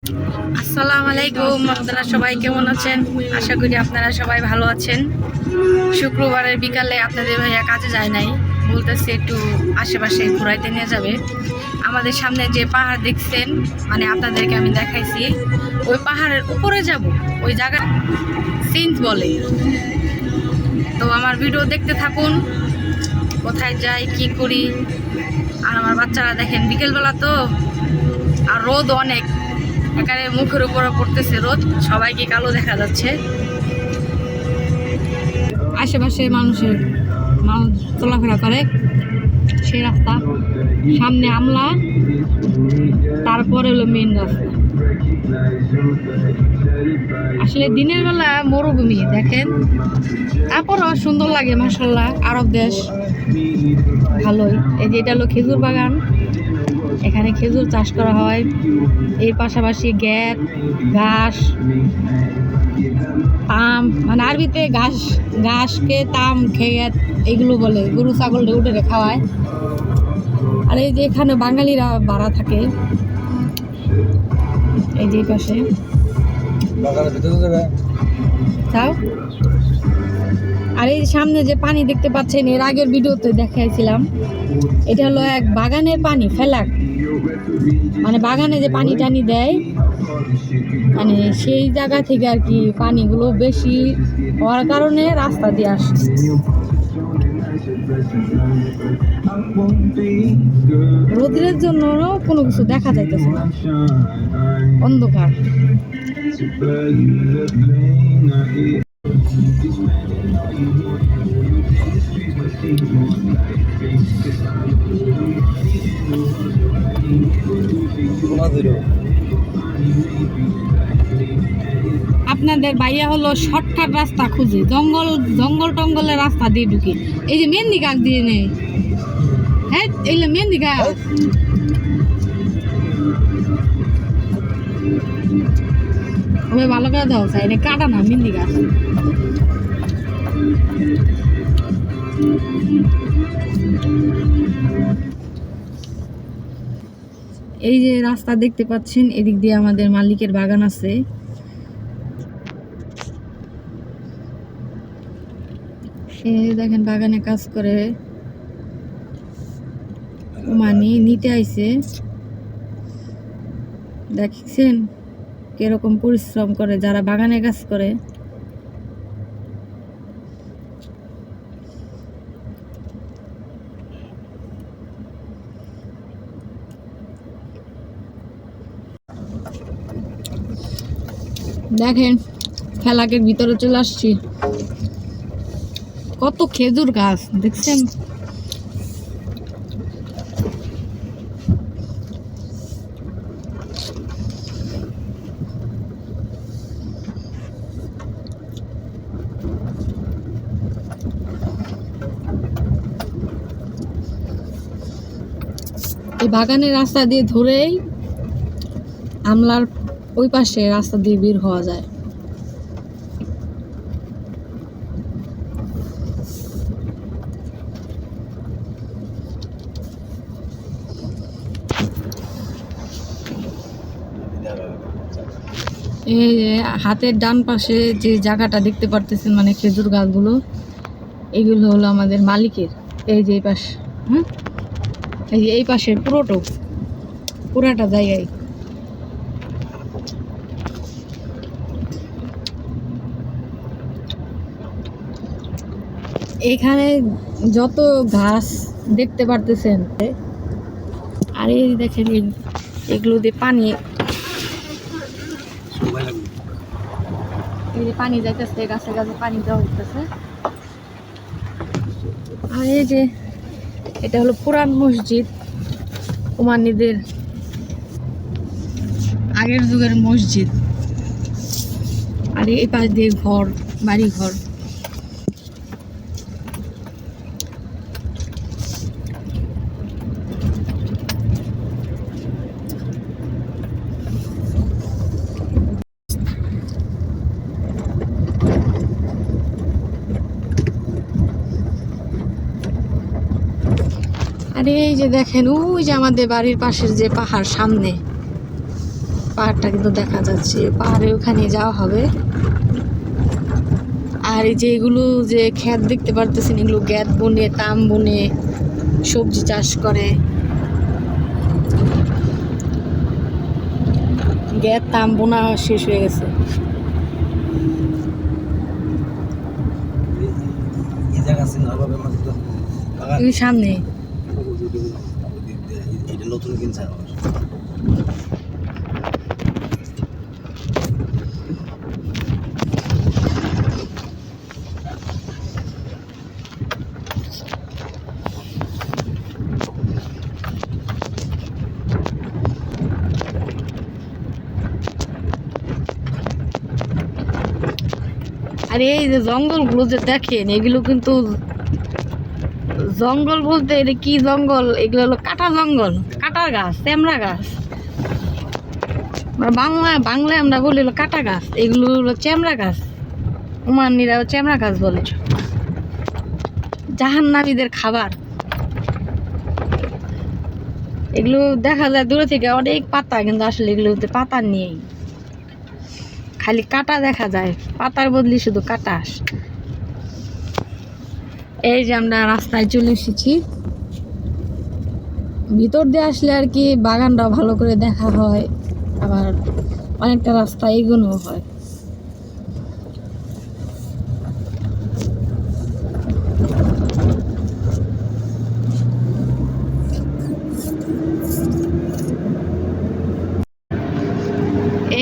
আসসালামু আলাইকুম। আপনারা সবাই কেমন আছেন? আশা করি আপনারা সবাই ভালো আছেন। শুক্রবারের বিকালে আপনাদের ভাইয়া কাজে যায় নাই, বলতেছে একটু আশেপাশে ঘুরাইতে নিয়ে যাবে। আমাদের সামনে যে পাহাড় দেখছেন, মানে আপনাদেরকে আমি দেখাইছি, ওই পাহাড়ের উপরে যাব। ওই জায়গা সিন্থ বলে। তো আমার ভিডিও দেখতে থাকুন, কোথায় যাই কি করি। আর আমার বাচ্চারা দেখেন, বিকেলবেলা তো, আর রোদ অনেক, এখানে মুখের উপরে পড়তেছে রোদ, সবাইকে কালো দেখা যাচ্ছে। আশেপাশে মানুষের মানুষ চলাফেরা করে, সেই রাস্তা সামনে আমলা, তারপরে হলো মেন রাস্তা। আসলে দিনের বেলা মরুভূমি দেখেন, তারপরও সুন্দর লাগে মাশাআল্লাহ। আরব দেশ ভালোই। এই যে এটা হলো খেজুর বাগান, এখানে খেজুর চাষ করা হয়। এর পাশাপাশি গ্যাট, ঘাস, তাম, মানে আরবিতে ঘাস, ঘাসকে তাম, খেত এগুলো বলে। গরু ছাগল উঠে খাওয়ায়। আর এই যে এখানে বাঙালিরা ভাড়া থাকে, এই যে পাশে তাও। আর এই সামনে যে পানি দেখতে পাচ্ছেন, এর আগের ভিডিওতে দেখাইছিলাম, এটা হলো এক বাগানের পানি, ফেলাক, মানে বাগানে যে পানি টানি দেয়, মানে সেই জায়গা থেকে আর কি পানিগুলো বেশি হওয়ার কারণে রাস্তা দিয়ে আসে। রোদের জন্য কোনো কিছু দেখা যাইতেছে না, অন্ধকার। আপনাদের ভাইয়া হলো শর্টকাট রাস্তা খুঁজে, জঙ্গল জঙ্গল টঙ্গলের রাস্তা দিয়ে ঢুকে। এই যে মেহেন্দি গাছ দিয়ে নেই, হ্যাঁ এইগুলো মেহেন্দি গাছ। ওই ভালো করে দাও, চাই এটা কাটা না, মেহেন্দি গাছ। এই যে রাস্তা দেখতে পাচ্ছেন, এদিক দিয়ে আমাদের মালিকের বাগান আছে। সে দেখেন বাগানে কাজ করে, মানে নিতে আইছে। দেখছেন কিরকম পরিশ্রম করে যারা বাগানে কাজ করে। দেখেন ফেলাকের ভিতরে চলে আসছি, কত খেজুর গাছ দেখছেন। এই বাগানের রাস্তা দিয়ে ধরেই আমলার ওই পাশে রাস্তা দিয়ে বের হওয়া যায়। এই যে হাতের ডান পাশে যে জায়গাটা দেখতে পারতেছেন, মানে খেজুর গাছগুলো, এগুলো হলো আমাদের মালিকের। এই যে এই পাশ, হ্যাঁ এই যে এই পাশের পুরাটা জায়গায়। এখানে যত ঘাস দেখতে পারতেছেন, আর এই দেখেন এগুলো দিয়ে পানি, এই যে পানি যাইতেছে, গাছে গাছে পানি দেওয়া হইতেছে। আর এই যে এটা হলো পুরান মসজিদ, উমানিদের আগের যুগের মসজিদ। আর এই পাশ দিয়ে ঘর, বাড়ি ঘর। আর এই যে দেখেন, ওই যে আমাদের বাড়ির পাশের যে পাহাড়, সামনে পাহাড়টা কিন্তু দেখা যাচ্ছে, পাহাড়ে ওখানে যাওয়া হবে। আর এই যে এগুলো যে ক্ষেত দেখতে পারতেছেন, এগুলো গ্যাত বনে, তাম বনে সবজি চাষ করে। গ্যাত তাম বোনা শেষ হয়ে গেছে। সামনে নতুন কিনছে আর এই যে জঙ্গলগুলো যে দেখেন, এগুলো কিন্তু জঙ্গল বলতে এটা কি জঙ্গল, এগুলো হলো কাটা জঙ্গল, কাটা গাছ, চেমড়া গাছ। বাংলায় আমরা বলি হলো কাটা গাছ, এগুলো হলো চেমড়া গাছ। ওমানিরা চেমড়া গাছ বলে, জাহান্নামীদের খাবার। এগুলো দেখা যায় দূরে থেকে অনেক পাতা, কিন্তু আসলে এগুলোতে পাতা নেই, খালি কাটা দেখা যায়, পাতার বদলে শুধু কাটা। এই যে আমরা রাস্তায় চলে এসেছি, ভিতর দিয়ে আসলে আর কি বাগানটাও ভালো করে দেখা হয়, আবার অনেকটা রাস্তা এগোনো হয়।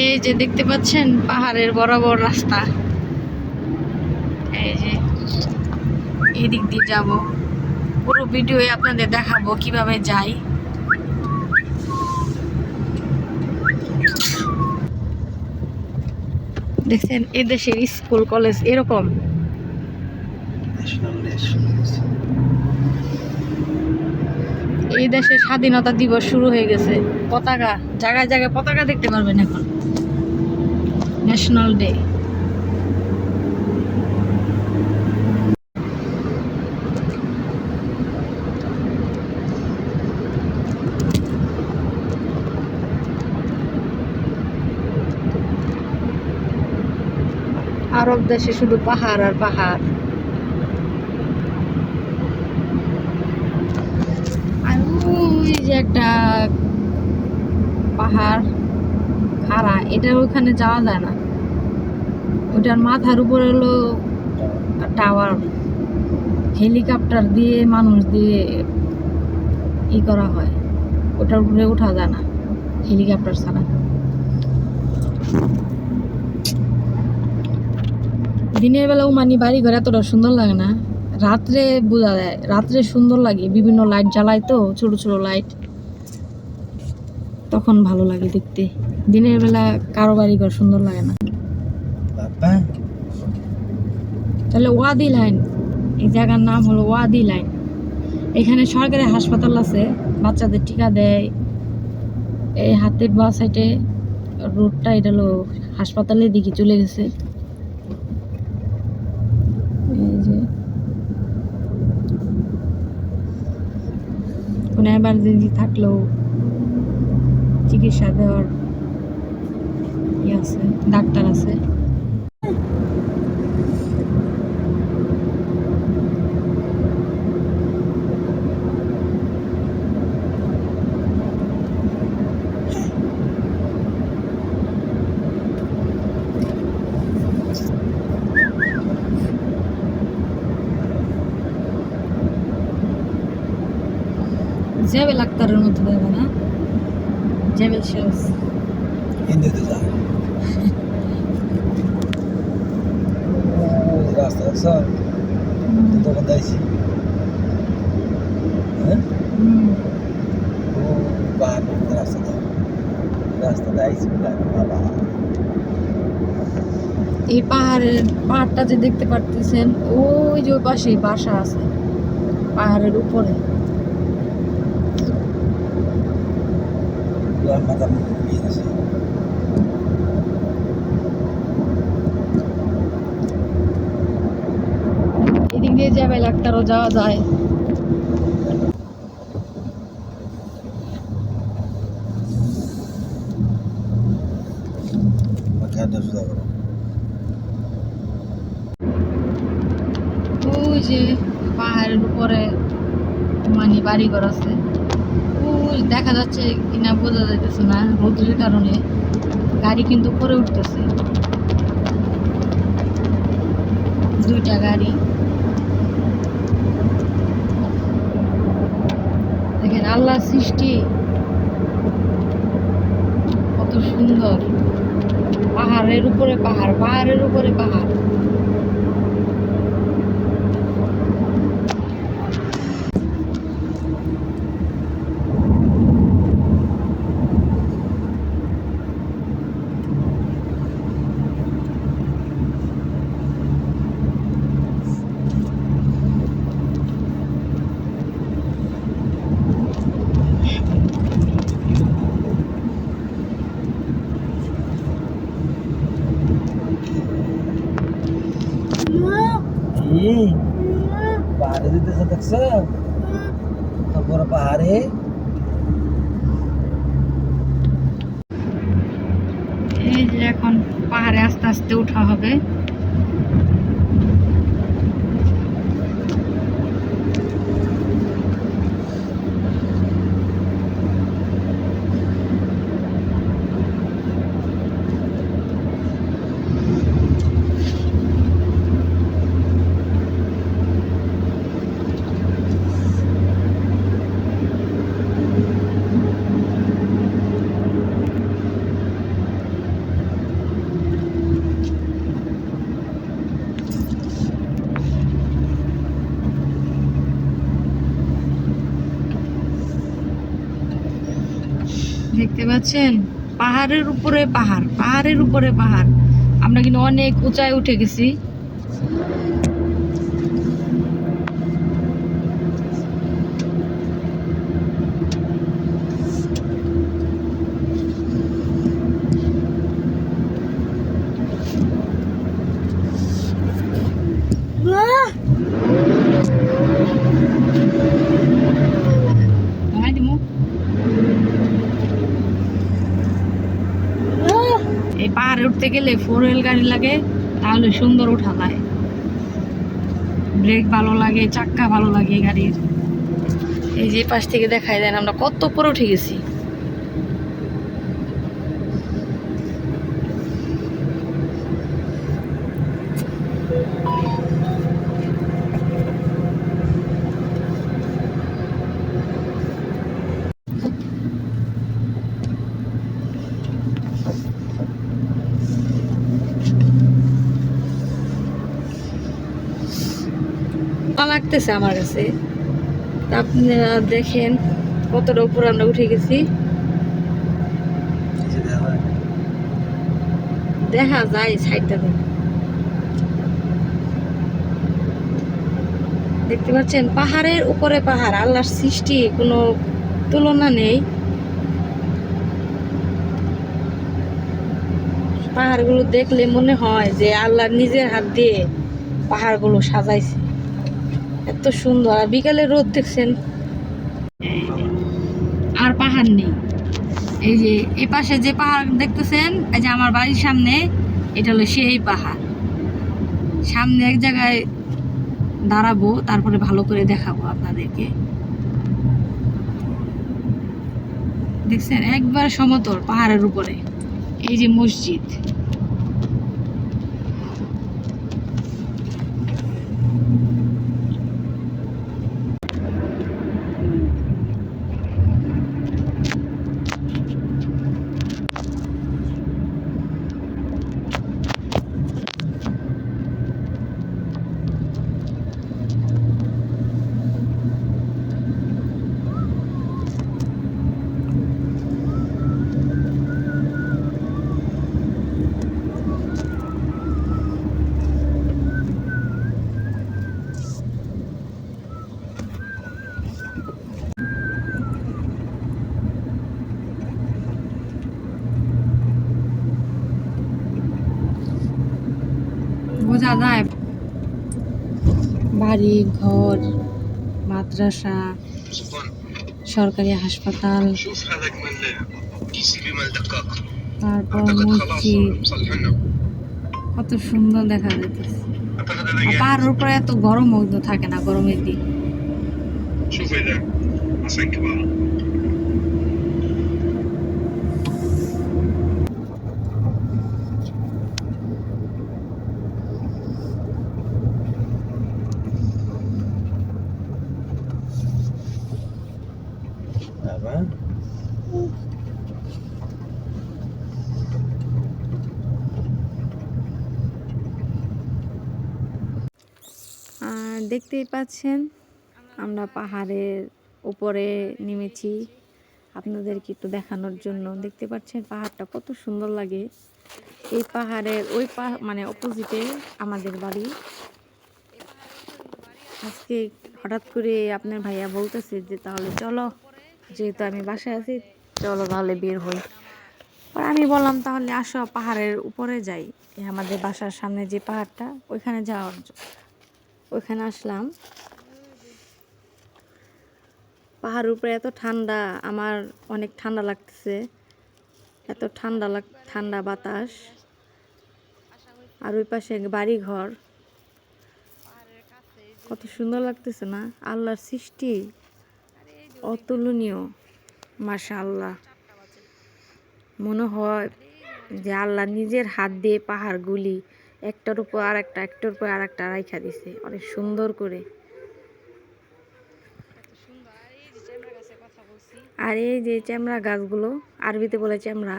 এই যে দেখতে পাচ্ছেন পাহাড়ের বরাবর রাস্তা, এই যে এই দিক দিয়ে যাবো। পুরো ভিডিও আপনাদের দেখাবো কিভাবে যাই। দেখছেন এদেশের স্কুল কলেজ এরকম। এই দেশের স্বাধীনতা দিবস শুরু হয়ে গেছে, পতাকা জায়গায় জায়গায় পতাকা দেখতে পারবেন এখন, ন্যাশনাল ডে। আরব দেশে শুধু পাহাড় আর পাহাড়। আর ওই যে একটা পাহাড় খাড়া, এটা ওখানে যাওয়া যায় না, ওটার মাথার উপরে হলো টাওয়ার, হেলিকপ্টার দিয়ে মানুষ দিয়ে ই করা হয়, ওটার উপরে ওঠা যায় না হেলিকপ্টার ছাড়া। দিনের বেলা ওমানি বাড়ি ঘর এতটা সুন্দর লাগে না, রাত্রে বোঝা যায়, রাত্রে সুন্দর লাগে, বিভিন্ন লাইট জ্বালায় তো, ছোট ছোট লাইট, তখন ভালো লাগে দেখতে। দিনের বেলা কারো বাড়ি ঘর সুন্দর লাগে না। তাহলে ওয়াদি লাইন, এই জায়গার নাম হলো ওয়াদি লাইন। এখানে সরকারি হাসপাতাল আছে, বাচ্চাদের টিকা দেয়। এই হাতের বাঁ সাইডে রোডটা, এটা হলো হাসপাতালের দিকে চলে গেছে। এই যে কোনো এমার্জেন্সি থাকলেও চিকিৎসা দেওয়ার ই আছে, ডাক্তার আছে। জেবেল আক্তারের মতো দেবে না, জেবেল শেলস হিন্দিতে যা রাস্তা সব তখন যাইছি, হ্যাঁ ও বাহার রাস্তা যাইছি বাবা। এই পাহাড়টা যে দেখতে পারতেছেন, ওই যে পাশে বাসা আছে পাহাড়ের উপরে। এদিক দিয়ে জেবেল আক্তারও যাওয়া যায়। গাড়িটা সোজা করো। ওই যে পাহাড়ের উপরে মানে বাড়িঘর আছে, ওই দেখা যাচ্ছে কিনা বোঝা যাইতেছে না রোদের কারণে। গাড়ি কিন্তু উপরে উঠতেছে, দুইটা গাড়ি। দেখেন আল্লাহর সৃষ্টি কত সুন্দর। পাহাড়ের উপরে পাহাড়, পাহাড়ের উপরে পাহাড়। এই পাহাড়ে যেতেছে দেখছো, তারপরে পাহাড়ে এই যে এখন পাহাড়ে আস্তে আস্তে উঠা হবে। দেখতে পাচ্ছেন পাহাড়ের উপরে পাহাড়, পাহাড়ের উপরে পাহাড়। আমরা কিন্তু অনেক উঁচায় উঠে গেছি। নামাই দিমু। এই পাহাড়ে উঠতে গেলে 4 হুইল গাড়ি লাগে, তাহলে সুন্দর উঠা যায়। ব্রেক ভালো লাগে, চাক্কা ভালো লাগে গাড়ির। এই যে পাশ থেকে দেখাই দেন আমরা কত উপরে উঠে গেছি। লাগতেছে আমার কাছে। আপনারা দেখেন কতটা উপরে আমরা উঠে গেছি। দেখা যায় সাইডটা দেখতে পাচ্ছেন পাহাড়ের উপরে পাহাড়। আল্লাহর সৃষ্টি কোনো তুলনা নেই। পাহাড়গুলো দেখলে মনে হয় যে আল্লাহ নিজের হাত দিয়ে পাহাড়গুলো সাজাইছে, এত সুন্দর। আর বিকালে রোদ দেখছেন, আর পাহাড় নেই। এই যে এ পাশে যে পাহাড় দেখতেছেন, এই যে আমার বাড়ির সামনে, এটা হলো সেই পাহাড়। সামনে এক জায়গায় দাঁড়াবো, তারপরে ভালো করে দেখাবো আপনাদেরকে। দেখছেন একবার সমতল পাহাড়ের উপরে। এই যে মসজিদ, বোঝা যায় বাড়ি ঘর, মাদ্রাসা, সরকারি হাসপাতাল। তারপর মসজিদ, কত সুন্দর দেখা যাইতেছে। আর পাহাড়ের উপরে এত গরম থাকে না গরমের দিন। Apa? আর দেখতেই পাচ্ছেন আমরা পাহাড়ের উপরে নেমেছি আপনাদেরকে একটু দেখানোর জন্য। দেখতে পাচ্ছেন পাহাড়টা কত সুন্দর লাগে। এই পাহাড়ের ওই মানে অপোজিটে আমাদের বাড়ি। আজকে হঠাৎ করে আপনার ভাইয়া বলতেছে যে তাহলে চলো, যেহেতু আমি বাসায় আছি চলো তাহলে বের হই। আর আমি বললাম তাহলে আসো পাহাড়ের উপরে যাই, আমাদের বাসার সামনে যে পাহাড়টা ওইখানে যাওয়ার ওইখানে আসলাম। পাহাড়ের উপরে এত ঠান্ডা, আমার অনেক ঠান্ডা লাগতেছে, এত ঠান্ডা বাতাস। আর ওই পাশে বাড়ি ঘর, কত সুন্দর লাগতেছে না? আল্লাহর সৃষ্টি অতুলনীয়, মাশাআল্লাহ। মনে হয় যে আল্লাহ নিজের হাত দিয়ে পাহাড়গুলি একটার উপর আর একটা, একটার উপর আর একটা রাইখা দিছে অনেক সুন্দর করে। আর এই যে চেমড়া গাছগুলো, আরবিতে বলে চেমড়া,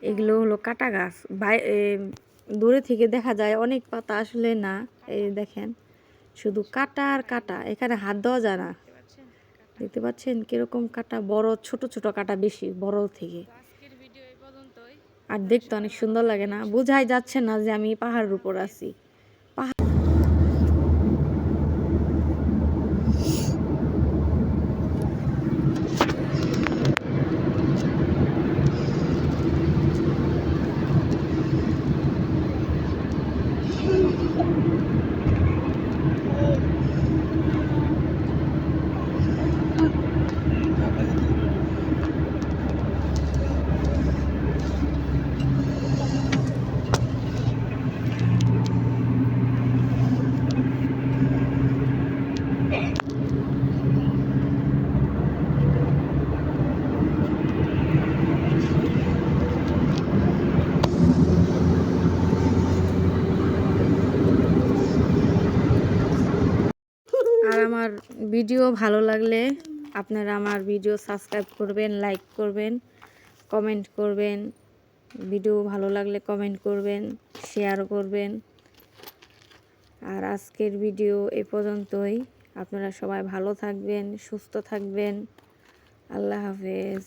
এগুলো হলো কাটা গাছ। দূরে থেকে দেখা যায় অনেক পাতা, আসলে না। এই দেখেন শুধু কাটা আর কাটা, এখানে হাত দেওয়া যায় না। দেখতে পাচ্ছেন কিরকম কাটা, বড় ছোট ছোট কাটা, বেশি বড় থেকে। আর দেখতে অনেক সুন্দর লাগে না? বোঝাই যাচ্ছে না যে আমি পাহাড়ের উপর আছি। আর আমার ভিডিও ভালো লাগলে আপনারা আমার ভিডিও সাবস্ক্রাইব করবেন, লাইক করবেন, কমেন্ট করবেন। ভিডিও ভালো লাগলে কমেন্ট করবেন, শেয়ার করবেন। আর আজকের ভিডিও এ পর্যন্তই। আপনারা সবাই ভালো থাকবেন, সুস্থ থাকবেন। আল্লাহ হাফেজ।